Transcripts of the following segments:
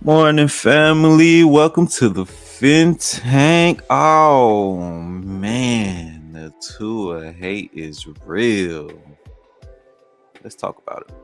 Morning, family. Welcome to the PhinTank. Oh man, the Tua Hate Is Real. Let's talk about it.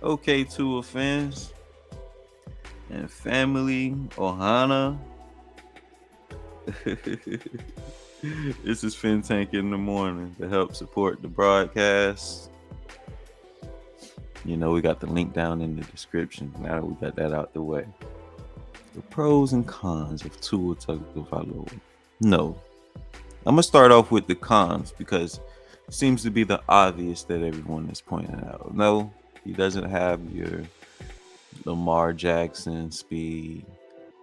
Okay, Tua fans and family, Ohana. This is PhinTank in the morning to help support the broadcast. You know, we got the link down in the description. Now that we got that out the way. The pros and cons of Tua Tagovailoa. No. I'm going to start off with the cons because it seems to be the obvious that everyone is pointing out. No, he doesn't have your Lamar Jackson speed.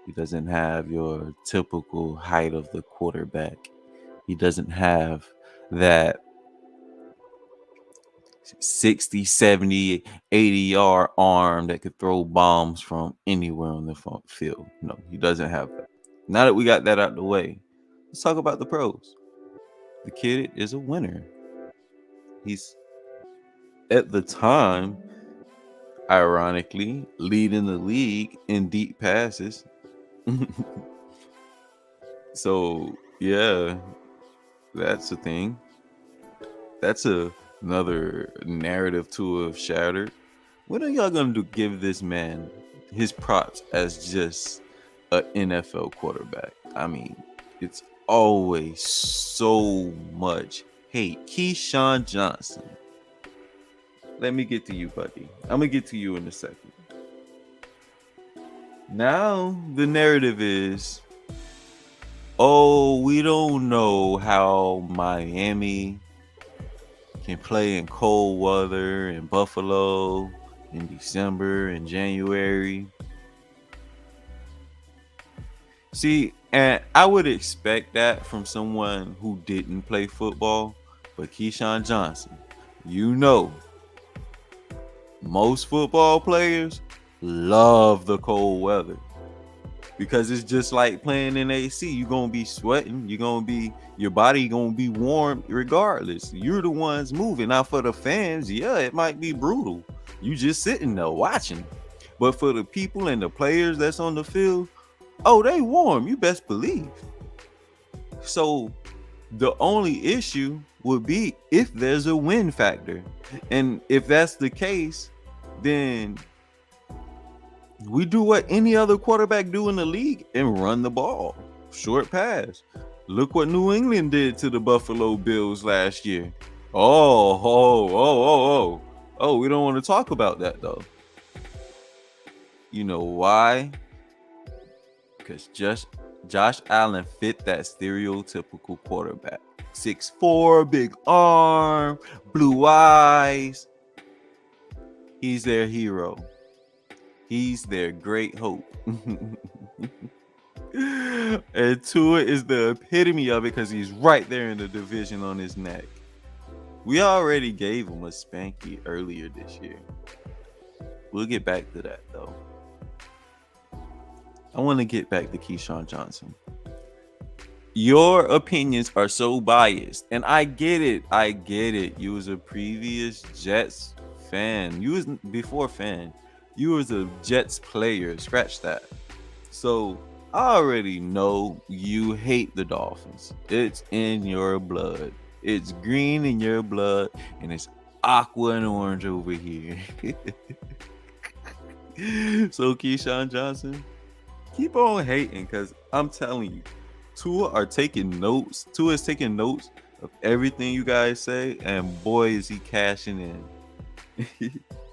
He doesn't have your typical height of the quarterback. He doesn't have that 60, 70, 80-yard arm that could throw bombs from anywhere on the field. No, he doesn't have that. Now that we got that out the way, let's talk about the pros. The kid is a winner. He's, at the time, ironically, leading the league in deep passes. So, yeah, that's a thing. That's another narrative to have shattered. When are y'all going to give this man his props as just an NFL quarterback? I mean, it's always so much hate. Keyshawn Johnson. Let me get to you, buddy. I'm going to get to you in a second. Now, the narrative is, oh, we don't know how Miami can play in cold weather in Buffalo in December and January. See, and I would expect that from someone who didn't play football, but Keyshawn Johnson, you know, most football players love the cold weather because it's just like playing in AC. You're gonna be sweating. Your body gonna be warm regardless. You're the ones moving. Now for the fans, yeah, it might be brutal. You just sitting there watching. But for the people and the players that's on the field, oh, they warm. You best believe. So the only issue would be if there's a win factor. And if that's the case, then we do what any other quarterback do in the league and run the ball. Short pass. Look what New England did to the Buffalo Bills last year. Oh, we don't want to talk about that though. You know why? Because Josh Allen fit that stereotypical quarterback. 6'4", big arm, blue eyes. He's their hero. He's their great hope. And Tua is the epitome of it because he's right there in the division on his neck. We already gave him a spanky earlier this year. We'll get back to that though. I want to get back to Keyshawn Johnson. Your opinions are so biased, and I get it. You was a previous Jets fan. You was before fan. You was a Jets player. Scratch that. So I already know you hate the Dolphins. It's in your blood. It's green in your blood, and it's aqua and orange over here. So Keyshawn Johnson, Keep on hating, because I'm telling you, Tua is taking notes of everything you guys say, and boy, is he cashing in.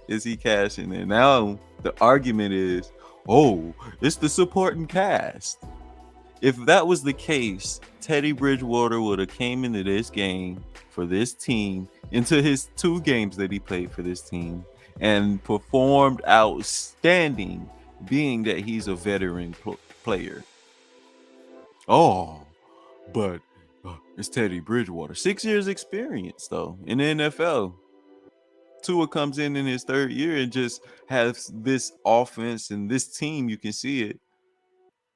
Is he cashing in? Now the argument is, oh, it's the supporting cast. If that was the case, Teddy Bridgewater would have came into this game for this team, into his 2 games that he played for this team, and performed outstanding, being that he's a veteran player. Oh, but it's Teddy Bridgewater. 6 years experience, though, in the NFL. Tua comes in his 3rd year and just has this offense and this team, you can see it,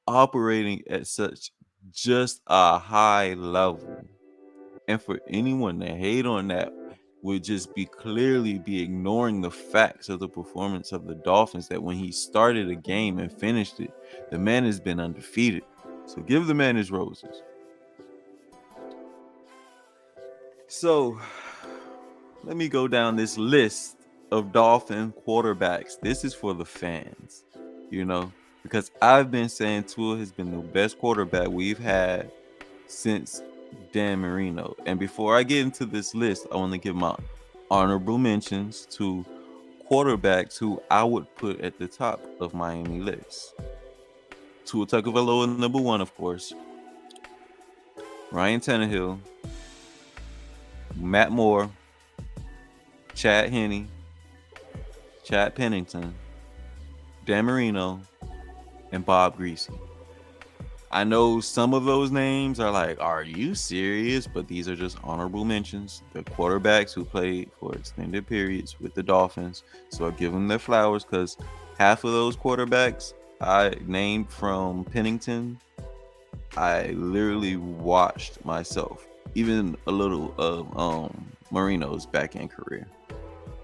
operating at such just a high level. And for anyone to hate on that would just be clearly be ignoring the facts of the performance of the Dolphins, that when he started a game and finished it, the man has been undefeated. So give the man his roses. So let me go down this list of Dolphin quarterbacks. This is for the fans, because I've been saying Tua has been the best quarterback we've had since Dan Marino. And before I get into this list, I want to give my honorable mentions to quarterbacks who I would put at the top of Miami list. Tua Tagovailoa, number 1, of course. Ryan Tannehill, Matt Moore, Chad Henne, Chad Pennington, Dan Marino, and Bob Greasy. I know some of those names are like, are you serious? But these are just honorable mentions. The quarterbacks who played for extended periods with the Dolphins. So I give them their flowers, because half of those quarterbacks I named from Pennington, I literally watched myself. Even a little of Marino's back end career.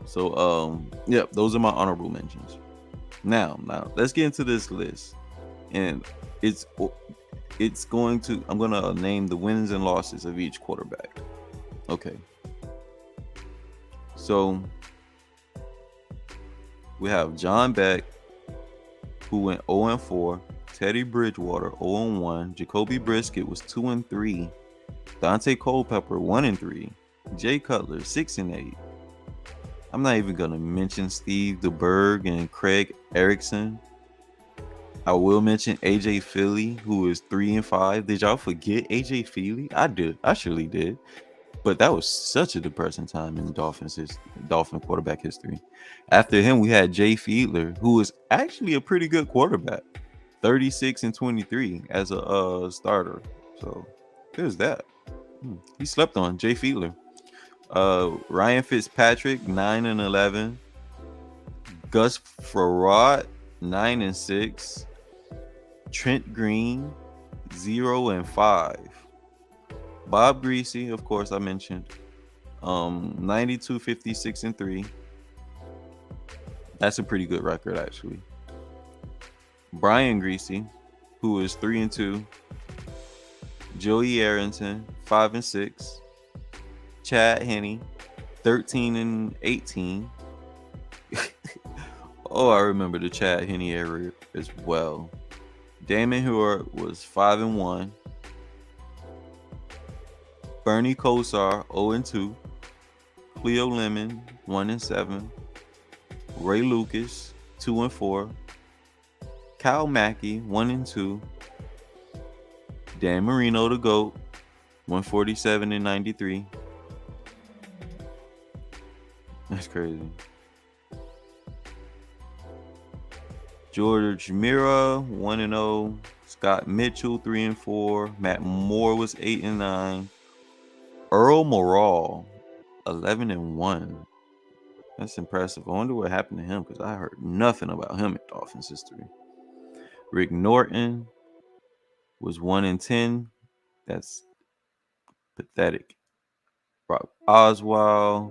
So yep, those are my honorable mentions. Now let's get into this list. And I'm gonna name the wins and losses of each quarterback. Okay. So we have John Beck, who went 0-4, Teddy Bridgewater 0-1, Jacoby Brisket was 2-3, Dante Culpepper 1-3, Jay Cutler 6-8. I'm not even gonna mention Steve DeBerg and Craig Erickson. I will mention AJ Philly, who is 3-5. Did y'all forget AJ Philly? I did. I surely did. But that was such a depressing time in Dolphin quarterback history. After him, we had Jay Fiedler, who was actually a pretty good quarterback, 36-23 as a starter. So there's that. He slept on Jay Fiedler. Ryan Fitzpatrick 9-11. Gus Frerotte 9-6. Trent Green 0-5. Bob Greasy, of course, I mentioned, 92, 56-3. That's a pretty good record, actually. Brian Greasy, who is 3-2. Joey Arrington 5-6. Chad Henne 13-18. Oh, I remember the Chad Henne era as well. Damon Hewart was 5-1. Bernie Kosar 0-2. Cleo Lemon 1-7. Ray Lucas 2-4. Kyle Mackey 1-2. Dan Marino the GOAT 147-93. That's crazy. George Mira 1-0. Scott Mitchell 3-4. Matt Moore was 8-9. Earl Morrall 11-1. That's impressive. I wonder what happened to him, because I heard nothing about him in Dolphins history. Rick Norton was 1-10. That's pathetic. Brock Osweiler,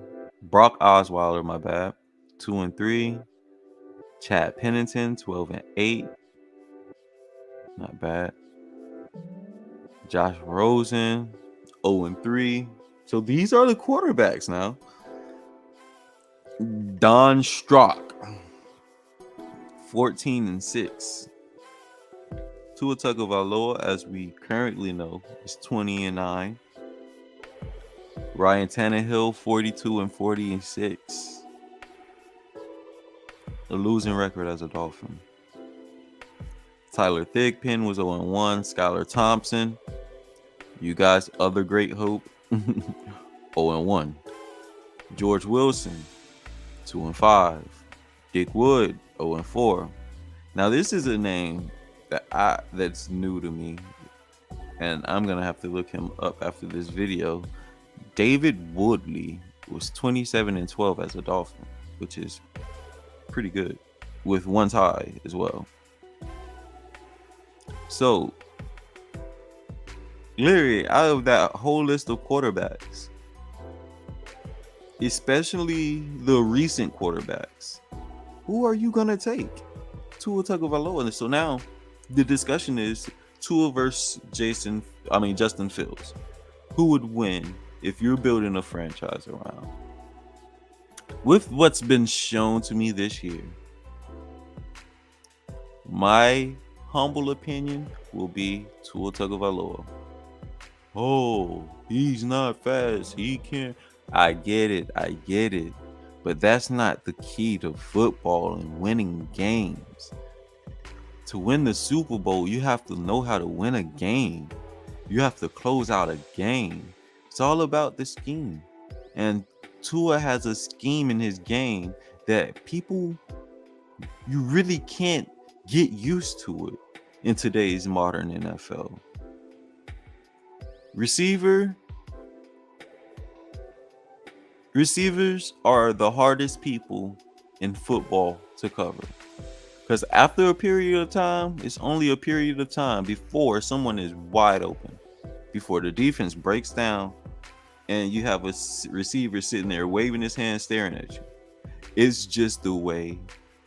my bad, 2-3. Chad Pennington 12-8. Not bad. Josh Rosen 0-3. So these are the quarterbacks now. Don Strock 14-6. Tua Tagovailoa, as we currently know, is 20-9. Ryan Tannehill, 42-46. A losing record as a Dolphin. Tyler Thigpen was 0-1. Skylar Thompson, you guys, other great hope, 0-1. George Wilson, 2-5. Dick Wood, 0-4. Now this is a name that's new to me, and I'm gonna have to look him up after this video. David Woodley was 27-12 as a Dolphin, which is pretty good, with one tie as well. So, literally, out of that whole list of quarterbacks, especially the recent quarterbacks, who are you gonna take? Tua Tagovailoa. So now the discussion is Tua versus Justin Fields. Who would win if you're building a franchise around? With what's been shown to me this year, my humble opinion will be Tua Tagovailoa. Oh, he's not fast. He can't. I get it. But that's not the key to football and winning games. To win the Super Bowl, you have to know how to win a game. You have to close out a game. It's all about the scheme. And Tua has a scheme in his game that people, you really can't get used to it in today's modern NFL. Receivers are the hardest people in football to cover. Because after a period of time, it's only a period of time before someone is wide open, before the defense breaks down and you have a receiver sitting there waving his hand staring at you. It's just the way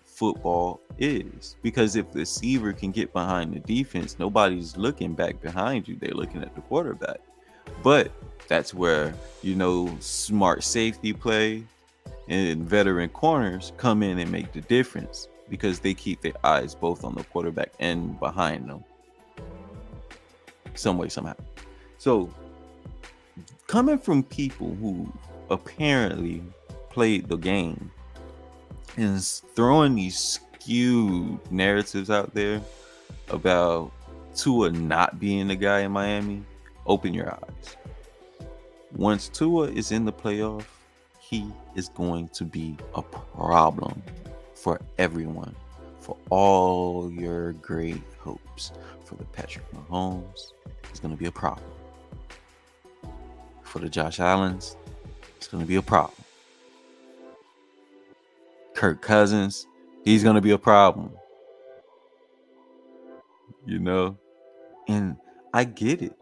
football is. Because if the receiver can get behind the defense, nobody's looking back behind you. They're looking at the quarterback. But that's where, smart safety play and veteran corners come in and make the difference, because they keep their eyes both on the quarterback and behind them, some way, somehow. So, coming from people who apparently played the game and throwing these skewed narratives out there about Tua not being the guy in Miami, open your eyes. Once Tua is in the playoff, he is going to be a problem for everyone, for all your great hopes. For the Patrick Mahomes, it's going to be a problem. For the Josh Allens, it's going to be a problem. Kirk Cousins, he's going to be a problem. And I get it.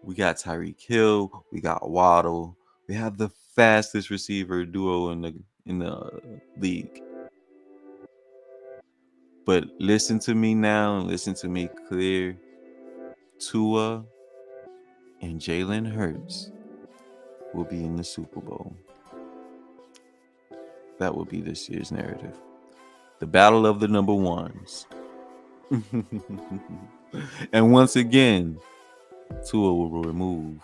We got Tyreek Hill, we got Waddle, we have the fastest receiver duo in the league. But listen to me now, and listen to me clear. Tua and Jalen Hurts will be in the Super Bowl. That will be this year's narrative. The battle of the number ones. And once again, Tua will remove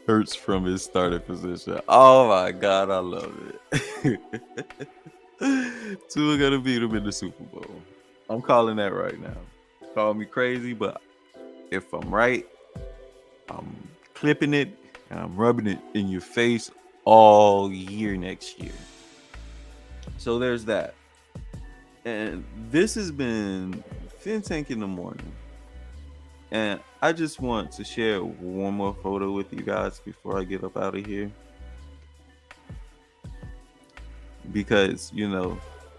Hurts from his starting position. Oh my God, I love it. Tua gonna beat him in the Super Bowl. I'm calling that right now. Call me crazy, but if I'm right, I'm clipping it and I'm rubbing it in your face all year next year. So there's that. And this has been PhinTank in the morning. And I just want to share one more photo with you guys before I get up out of here. Because,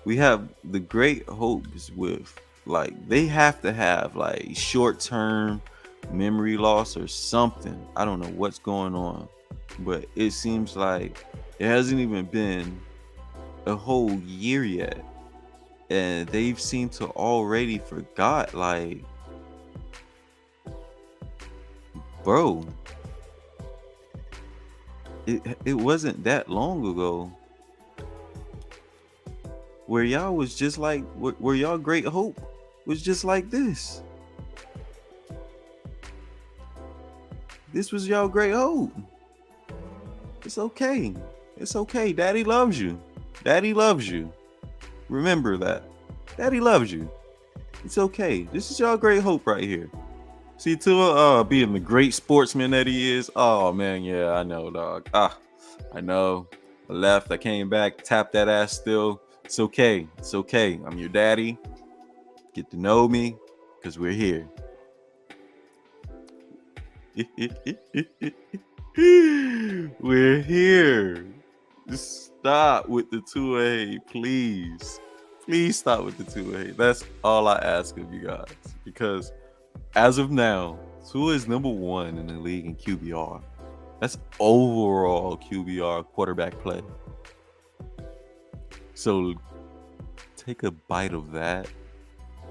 we have the great hopes with, they have to have, short-term memory loss or something. I don't know what's going on. But it seems like it hasn't even been a whole year yet. And they've seemed to already forgot, bro, it wasn't that long ago where y'all was just like where y'all great hope was just like this. This was y'all great hope. It's okay. It's okay. Daddy loves you. Daddy loves you. Remember that. Daddy loves you. It's okay. This is y'all great hope right here. See, Tua, being the great sportsman that he is. Oh man, yeah, I know, dog. I know. I left. I came back. Tapped that ass still. It's okay. It's okay. I'm your daddy. Get to know me, cause we're here. We're here. Just stop with the Tua hate, please. Please stop with the Tua hate. That's all I ask of you guys. Because as of now, Tua is number 1 in the league in QBR. That's overall QBR quarterback play. So take a bite of that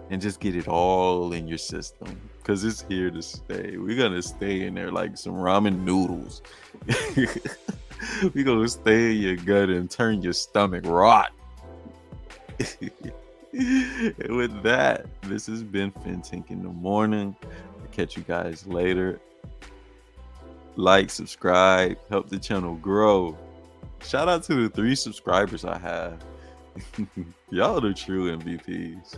and just get it all in your system. Because it's here to stay. We're going to stay in there like some ramen noodles. We're going to stay in your gut and turn your stomach rot. And with that, this has been PhinTank in the morning. I'll catch you guys later. Like, subscribe, help the channel grow. Shout out to the 3 subscribers I have. Y'all are the true MVPs.